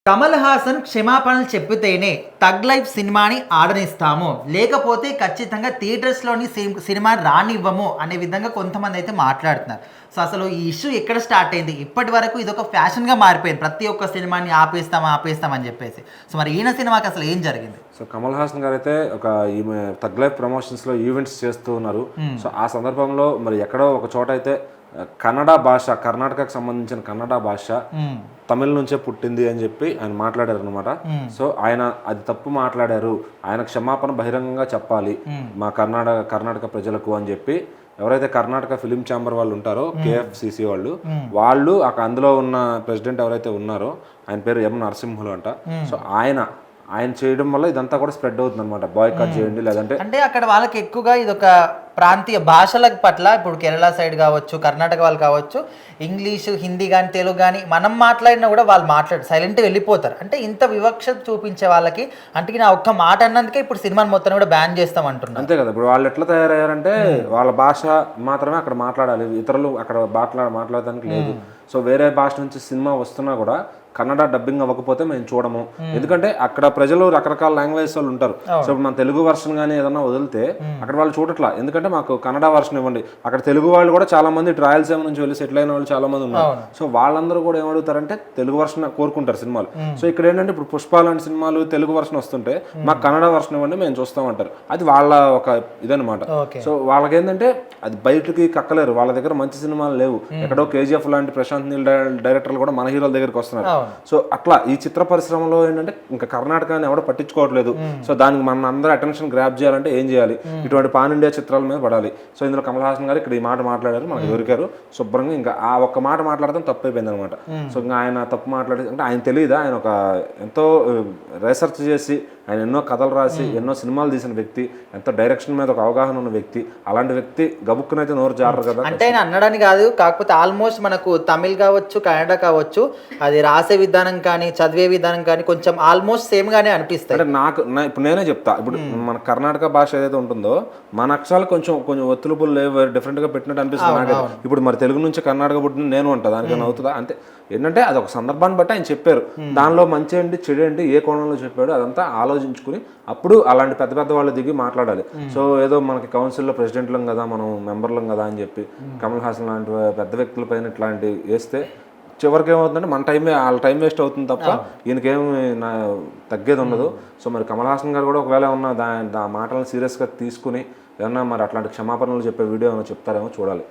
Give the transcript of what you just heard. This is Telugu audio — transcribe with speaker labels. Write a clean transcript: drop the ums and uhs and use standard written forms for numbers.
Speaker 1: కమల్ హాసన్ క్షమాపణలు చెప్పితేనే థగ్ లైఫ్ సినిమాని ఆడనిస్తాము, లేకపోతే ఖచ్చితంగా థియేటర్స్‌లోని సినిమాని రానివ్వము అనే విధంగా కొంతమంది అయితే మాట్లాడుతున్నారు. సో, అసలు ఈ ఇష్యూ ఎక్కడ స్టార్ట్ అయింది? ఇప్పటివరకు ఇదొక ఫ్యాషన్‌గా మారిపోయింది. ప్రతి ఒక్క సినిమాని ఆపేస్తాం, ఆపేస్తాం అని చెప్పేసి. సో, మరి ఈయన సినిమాకి అసలు ఏం జరిగింది?
Speaker 2: సో కమల్ హాసన్ గారు అయితే ఈమె థగ్ లైఫ్ ప్రమోషన్స్లో ఈవెంట్స్ చేస్తూ ఉన్నారు. సో ఆ సందర్భంలో మరి ఎక్కడో ఒక చోట అయితే కన్నడ భాష, కర్ణాటకకు సంబంధించిన కన్నడ భాష తమిళ నుంచే పుట్టింది అని చెప్పి ఆయన మాట్లాడారు అనమాట. సో ఆయన అది తప్పు మాట్లాడారు, ఆయన క్షమాపణ బహిరంగంగా చెప్పాలి మా కర్ణాటక ప్రజలకు అని చెప్పి ఎవరైతే కర్ణాటక ఫిలిం ఛాంబర్ వాళ్ళు ఉంటారో కేఎఫ్సిసి వాళ్ళు అందులో ఉన్న ప్రెసిడెంట్ ఎవరైతే ఉన్నారో ఆయన పేరు ఎం నరసింహులు అంట. సో ఆయన చేయడం వల్ల ఇదంతా కూడా స్ప్రెడ్ అవుతుంది అనమాట. బాయ్కాట్ చేయండి, లేదంటే
Speaker 1: అంటే అక్కడ వాళ్ళకి ఎక్కువగా ఇది ఒక ప్రాంతీయ భాషల పట్ల, ఇప్పుడు కేరళ సైడ్ కావచ్చు, కర్ణాటక వాళ్ళు కావచ్చు, ఇంగ్లీషు, హిందీ కానీ, తెలుగు కానీ మనం మాట్లాడినా కూడా వాళ్ళు సైలెంట్గా వెళ్ళిపోతారు. అంటే ఇంత వివక్ష చూపించే వాళ్ళకి అంటే నా ఒక్క మాట అన్నందుకే ఇప్పుడు సినిమాని మొత్తం కూడా బ్యాన్ చేస్తాం అంటున్నారు.
Speaker 2: అంతే కదా. ఇప్పుడు వాళ్ళు ఎట్లా తయారయ్యారంటే వాళ్ళ భాష మాత్రమే అక్కడ మాట్లాడాలి, ఇతరులు అక్కడ మాట్లాడడానికి లేదు. సో వేరే భాష నుంచి సినిమా వస్తున్నా కూడా కన్నడ డబ్బింగ్ అవ్వకపోతే మేము చూడము. ఎందుకంటే అక్కడ ప్రజలు రకరకాల లాంగ్వేజ్ వాళ్ళు ఉంటారు. సో మన తెలుగు వర్షన్ కానీ ఏదన్నా వదిలితే అక్కడ వాళ్ళు చూడట్లా, ఎందుకంటే మాకు కన్నడ వర్షన్ ఇవ్వండి. అక్కడ తెలుగు వాళ్ళు కూడా చాలా మంది రాయలసీమ నుంచి వెళ్ళి సెటిల్ అయిన వాళ్ళు చాలా మంది ఉన్నారు. సో వాళ్ళందరూ కూడా ఏమడుగుతారంటే తెలుగు వర్షన్ కోరుకుంటారు సినిమాలు. సో ఇక్కడ ఏంటంటే ఇప్పుడు పుష్ప లాంటి సినిమాలు తెలుగు వర్షన్ వస్తుంటే మాకు కన్నడ వర్షన్ ఇవ్వండి మేము చూస్తామంటారు. అది వాళ్ళ ఒక ఇదనమాట. సో వాళ్ళకి ఏంటంటే అది బయటకి కక్కలేరు, వాళ్ళ దగ్గర మంచి సినిమాలు లేవు. ఎక్కడో కేజీఎఫ్ లాంటి ప్రశాంత్ నీల్ డైరెక్టర్లు కూడా మన హీరోల దగ్గరికి వస్తున్నారు. సో అట్లా ఈ చిత్ర పరిశ్రమలో ఏంటంటే ఇంకా కర్ణాటకని ఎవడో పట్టించుకోవట్లేదు. సో దానికి మన అందరూ అటెన్షన్ గ్రాప్ చేయాలంటే ఏం చేయాలి? ఇటువంటి పాన్ ఇండియా చిత్రాల మీద పడాలి. సో ఇందులో కమల్ హాసన్ గారు ఇక్కడ ఈ మాట మాట్లాడారు, మనకు దొరికారు శుభ్రంగా. ఇంకా ఆ ఒక్క మాట మాట్లాడడం తప్పు అయిపోయింది అనమాట. సో ఇంకా ఆయన తప్పు మాట్లాడేది అంటే ఆయన తెలియదా, ఆయన ఒక ఎంతో రీసెర్చ్ చేసి ఆయన ఎన్నో కథలు రాసి ఎన్నో సినిమాలు తీసిన వ్యక్తి, ఎంతో డైరెక్షన్ మీద ఒక అవగాహన ఉన్న వ్యక్తి. అలాంటి వ్యక్తి గబుక్కునైతే నోరు జారరు కదా.
Speaker 1: అంటే ఆయన అన్నడని కాదు, కాకపోతే ఆల్మోస్ట్ మనకు తమిళ్ కావచ్చు, కన్నడ కావచ్చు, అది రాసే విధానం కానీ చదివే విధానం కానీ కొంచెం ఆల్మోస్ట్ సేమ్ గానే అనిపిస్తుంది.
Speaker 2: అంటే ఇప్పుడు నేనే చెప్తా, ఇప్పుడు మన కర్ణాటక భాష ఏదైతే ఉంటుందో మన అక్షరాలు కొంచెం ఒత్తులుపులు డిఫరెంట్ గా పెట్టినట్టు అనిపిస్తుంది నాకు. ఇప్పుడు మరి తెలుగు నుంచి కర్ణాటక పుట్టిన నేను అంటా, దానికైనా అవుతుందా? అంతే. ఏంటంటే అది ఒక సందర్భాన్ని బట్టి ఆయన చెప్పారు. దానిలో మంచి ఏంటి చెడు ఏంటి ఏ కోణంలో చెప్పాడు అదంతా ఆలోచించుకుని అప్పుడు అలాంటి పెద్ద వాళ్ళు దిగి మాట్లాడాలి. సో ఏదో మనకి కౌన్సిల్లో ప్రెసిడెంట్లం కదా, మనం మెంబర్లం కదా అని చెప్పి కమల్ హాసన్ లాంటి పెద్ద వ్యక్తుల పైన ఇట్లాంటి వేస్తే చివరికి ఏమవుతుందంటే మన వాళ్ళ టైం వేస్ట్ అవుతుంది తప్ప ఈయనకేమి తగ్గేది ఉండదు. సో మరి కమల్ హాసన్ గారు కూడా ఒకవేళ ఏమన్నా మాటలను సీరియస్గా తీసుకుని ఏమన్నా మరి అట్లాంటి క్షమాపణలు చెప్పే వీడియో ఏమైనా చెప్తారేమో చూడాలి.